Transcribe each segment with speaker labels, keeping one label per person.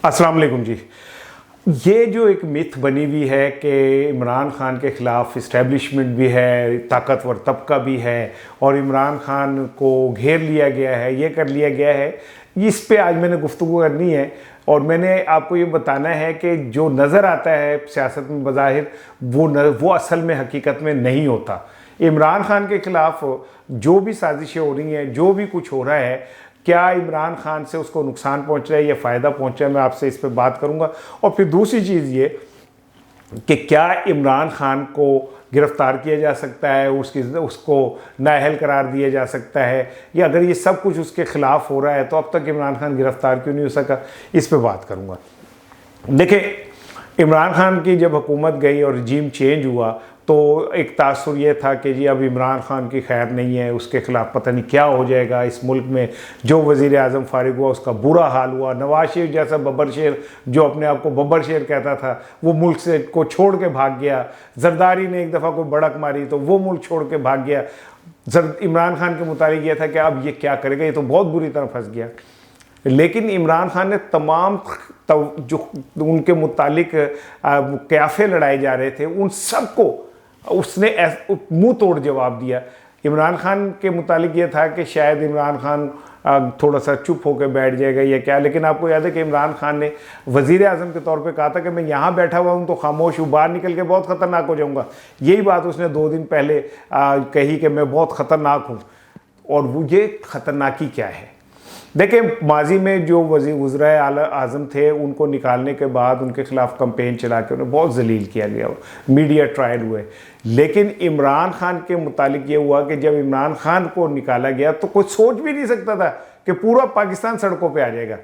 Speaker 1: अस्सलाम वालेकुम जी। ये जो एक मिथ बनी हुई है कि इमरान खान के ख़िलाफ़ इस्टेब्लिशमेंट भी है, ताकतवर तबका भी है और इमरान खान को घेर लिया गया है, ये कर लिया गया है, इस पे आज मैंने गुफ्तगू करनी है। और मैंने आपको ये बताना है कि जो नज़र आता है सियासत में बज़ाहिर वो असल में हकीकत में नहीं होता। इमरान खान के ख़िलाफ़ जो भी साजिशें हो रही हैं, जो भी कुछ हो रहा है, क्या इमरान खान से उसको नुकसान पहुंच रहा है या फ़ायदा पहुंच रहा है, मैं आपसे इस पे बात करूंगा। और फिर दूसरी चीज़ ये कि क्या इमरान खान को गिरफ्तार किया जा सकता है, उसको नाअहल करार दिया जा सकता है, या अगर ये सब कुछ उसके ख़िलाफ़ हो रहा है तो अब तक इमरान खान गिरफ्तार क्यों नहीं हो सका, इस पे बात करूँगा। देखिए, इमरान खान की जब हुकूमत गई और रजीम चेंज हुआ तो एक तासुर ये था कि जी अब इमरान खान की खैर नहीं है, उसके ख़िलाफ़ पता नहीं क्या हो जाएगा। इस मुल्क में जो वज़ीर आज़म फारिग हुआ उसका बुरा हाल हुआ। नवाज शरीफ जैसा बब्बर शेर, जो अपने आप को बब्बर शेर कहता था, वो मुल्क से को छोड़ के भाग गया। जरदारी ने एक दफ़ा कोई बड़क मारी तो वो मुल्क छोड़ के भाग गया। इमरान खान के मुतालिक ये था कि अब ये क्या करेगा, ये तो बहुत बुरी तरह फंस गया। लेकिन इमरान खान ने तमाम जो उनके मुतालिक क्याफे लड़ाए जा रहे थे उन सब को उसने मुंह तोड़ जवाब दिया। इमरान खान के मुतालिक ये था कि शायद इमरान खान थोड़ा सा चुप होकर बैठ जाएगा या क्या, लेकिन आपको याद है कि इमरान खान ने वज़ीर आज़म के तौर पे कहा था कि मैं यहाँ बैठा हुआ हूँ तो खामोश हूँ, बाहर निकल के बहुत ख़तरनाक हो जाऊँगा। यही बात उसने 2 दिन पहले कही कि मैं बहुत ख़तरनाक हूँ। और वो ये ख़तरनाकी क्या है? देखिए, माजी में जो वज़ीर आज़म थे उनको निकालने के बाद उनके ख़िलाफ़ कंपेन चला के उन्हें बहुत जलील किया गया, मीडिया ट्रायल हुए। लेकिन इमरान खान के मुतालिक ये हुआ कि जब इमरान खान को निकाला गया तो कोई सोच भी नहीं सकता था कि पूरा पाकिस्तान सड़कों पे आ जाएगा।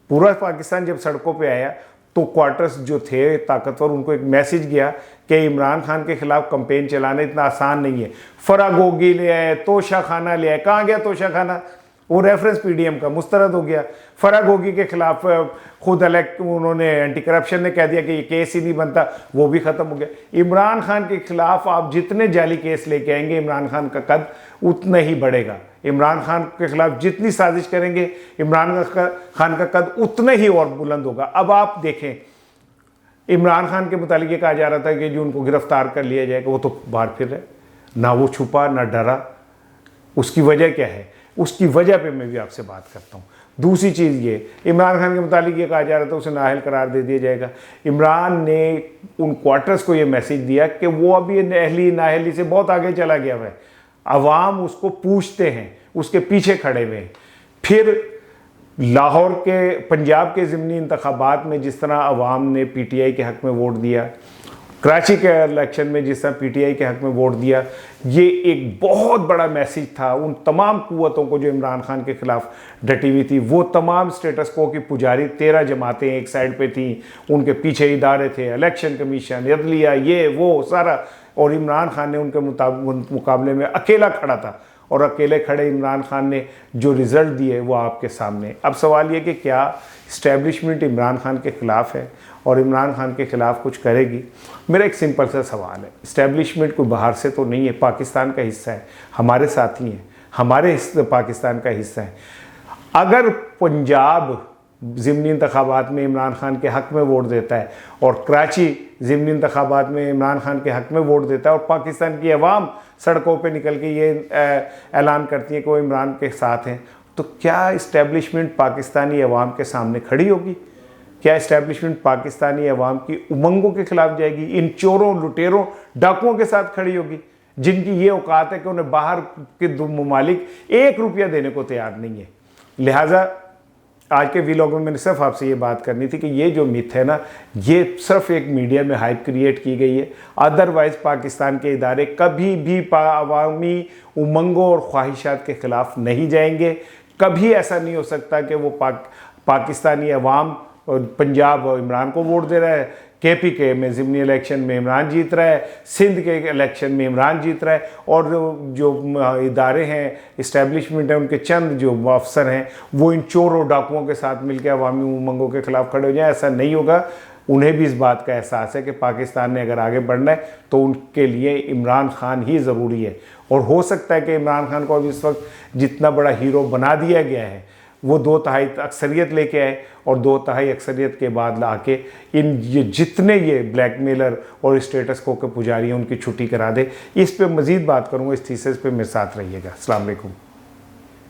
Speaker 1: पूरा पाकिस्तान जब सड़कों पे आया तो क्वार्टर्स जो थे ताकतवर, उनको एक मैसेज गया कि इमरान खान के ख़िलाफ़ कंपेन चलाना इतना आसान नहीं है। फरागोगी ले आए, तोशा खाना ले आए। कहाँ गया तोशा खाना? वो रेफरेंस पीडीएम का मुस्तरद हो गया। फरागोगी के खिलाफ खुद उन्होंने एंटी करप्शन ने कह दिया कि ये केस ही नहीं बनता, वो भी ख़त्म हो गया। इमरान खान के खिलाफ आप जितने जाली केस लेके आएंगे, इमरान खान का कद उतना ही बढ़ेगा। इमरान खान के खिलाफ जितनी साजिश करेंगे, इमरान खान का कद उतना ही और बुलंद होगा। अब आप देखें, इमरान खान के मुतालिक ये कहा जा रहा था कि जो उनको गिरफ्तार कर लिया जाएगा, वो तो बाहर फिर रहे, ना वो छुपा ना डरा। उसकी वजह क्या है? उसकी वजह पे मैं भी आपसे बात करता हूँ। दूसरी चीज़ ये, इमरान खान के मुतालिक ये कहा जा रहा था उसे नाअहल करार दे दिया जाएगा। इमरान ने उन क्वार्टर्स को ये मैसेज दिया कि वो अभी नाअहली से बहुत आगे चला गया है, अवाम उसको पूछते हैं, उसके पीछे खड़े हुए हैं। फिर लाहौर के, पंजाब के ज़िमनी इंतखाबात में जिस तरह अवाम ने पीटीआई के हक़ में वोट दिया, कराची के इलेक्शन में जिस तरह पीटीआई के हक़ में वोट दिया, ये एक बहुत बड़ा मैसेज था उन तमाम कुव्वतों को जो इमरान खान के ख़िलाफ़ डटी हुई थी। वो तमाम स्टेटस को की पुजारी 13 जमातें एक साइड पे थीं, उनके पीछे इदारे थे, इलेक्शन कमीशन, अदलिया, ये वो सारा, और इमरान खान ने उनके मुकाबले में अकेला खड़ा था। और अकेले खड़े इमरान खान ने जो रिज़ल्ट दिए वो आपके सामने। अब सवाल ये कि क्या इस्टेब्लिशमेंट इमरान खान के ख़िलाफ़ है और इमरान खान के ख़िलाफ़ कुछ करेगी? मेरा एक सिंपल सा सवाल है। इस्टेब्लिशमेंट कोई बाहर से तो नहीं है, पाकिस्तान का हिस्सा है, हमारे साथी हैं, हमारे पाकिस्तान का हिस्सा है। अगर पंजाब ज़िमनी इंतखाबात में इमरान खान के हक़ में वोट देता है और कराची ज़िमनी इंतखाबात में इमरान खान के हक़ में वोट देता है और पाकिस्तान की अवाम सड़कों पे निकल के ये ऐलान करती है कि वो इमरान के साथ हैं, तो क्या इस्टेब्लिशमेंट पाकिस्तानी अवाम के सामने खड़ी होगी? क्या इस्टेब्लिशमेंट पाकिस्तानी अवाम की उमंगों के ख़िलाफ़ जाएगी? इन चोरों, लुटेरों, डाकुओं के साथ खड़ी होगी जिनकी ये औकात है कि उन्हें बाहर के ममालिक 1 रुपया देने को तैयार नहीं है? लिहाजा आज के व्लॉग में मैंने सिर्फ आपसे ये बात करनी थी कि ये जो मिथ है ना, ये सिर्फ एक मीडिया में हाइप क्रिएट की गई है। अदरवाइज़ पाकिस्तान के इदारे कभी भी अवामी उमंगों और ख्वाहिशात के ख़िलाफ़ नहीं जाएंगे। कभी ऐसा नहीं हो सकता कि वो पाकिस्तानी अवाम पंजाब इमरान को वोट दे रहा है, केपी के में ज़िमनी इलेक्शन में इमरान जीत रहा है, सिंध के इलेक्शन में इमरान जीत रहा है, और जो इदारे हैं, इस्टेब्लिशमेंट है, उनके चंद जो अफसर हैं वो इन चोरों डाकुओं के साथ मिलकर अवामी उमंगों के ख़िलाफ़ खड़े हो जाएं। ऐसा नहीं होगा। उन्हें भी इस बात का एहसास है कि पाकिस्तान ने अगर आगे बढ़ना है तो उनके लिए इमरान खान ही ज़रूरी है। और हो सकता है कि इमरान खान को अब इस वक्त जितना बड़ा हीरो बना दिया गया है वो 2/3 अक्सरियत लेके आए और 2/3 अक्सरियत के बाद ला के ये जितने ये ब्लैकमेलर और स्टेटस को के पुजारी हैं उनकी छुट्टी करा दे। इस पे मज़ीद बात करूँगा, इस थीसिस पे मेरे साथ रहिएगा। अस्सलाम वालेकुम।